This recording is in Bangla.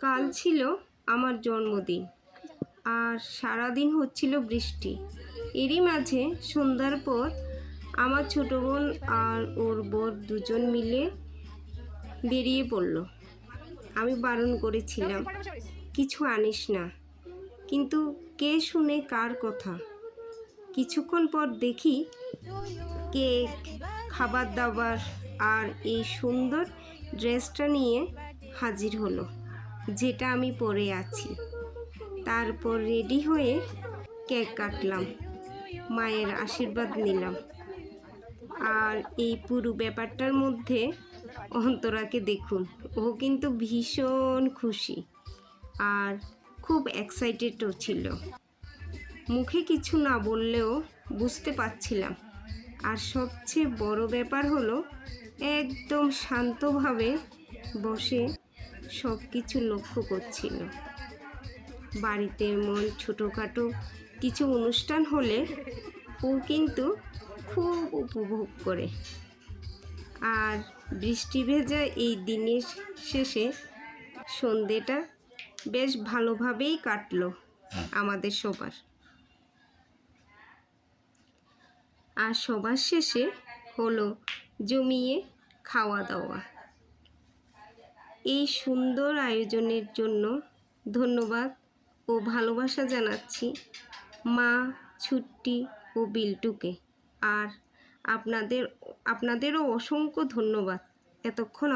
কাল ছিল আমার জন্মদিন, আর সারাদিন হচ্ছিল বৃষ্টি। এরই মাঝে সন্ধ্যার পর আমার ছোটো বোন আর ওর বর দুজন মিলে বেরিয়ে পড়ল। আমি বারণ করেছিলাম, কিছু আনিস না, কিন্তু কে শুনে কার কথা। কিছুক্ষণ পর দেখি কেক, খাবার দাবার আর এই সুন্দর ড্রেসটা নিয়ে হাজির হলো, যেটা আমি পরে আছি। তারপর রেডি হয়ে কেক কাটলাম, মায়ের আশীর্বাদ নিলাম। আর এই পুরো ব্যাপারটার মধ্যে অন্তরাকে দেখুন, ও কিন্তু ভীষণ খুশি আর খুব এক্সাইটেডও ছিল। মুখে কিছু না বললেও বুঝতে পারছিলাম। আর সবচেয়ে বড় ব্যাপার হলো, একদম শান্তভাবে বসে সব কিছু লক্ষ্য করছিল। বাড়িতে এমন ছোটোখাটো কিছু অনুষ্ঠান হলে ও কিন্তু খুব উপভোগ করে। আর বৃষ্টি ভেজা এই দিনের শেষে সন্ধেটা বেশ ভালোভাবেই কাটলো আমাদের সবার। আর সবার শেষে হলো জমিয়ে খাওয়া দাওয়া। এই সুন্দর আয়োজনের জন্য ধন্যবাদ ও ভালোবাসা জানাচ্ছি মা, ছুট্টি ও বিল্টুকে। আর আপনাদেরও অসংখ্য ধন্যবাদ এতক্ষণ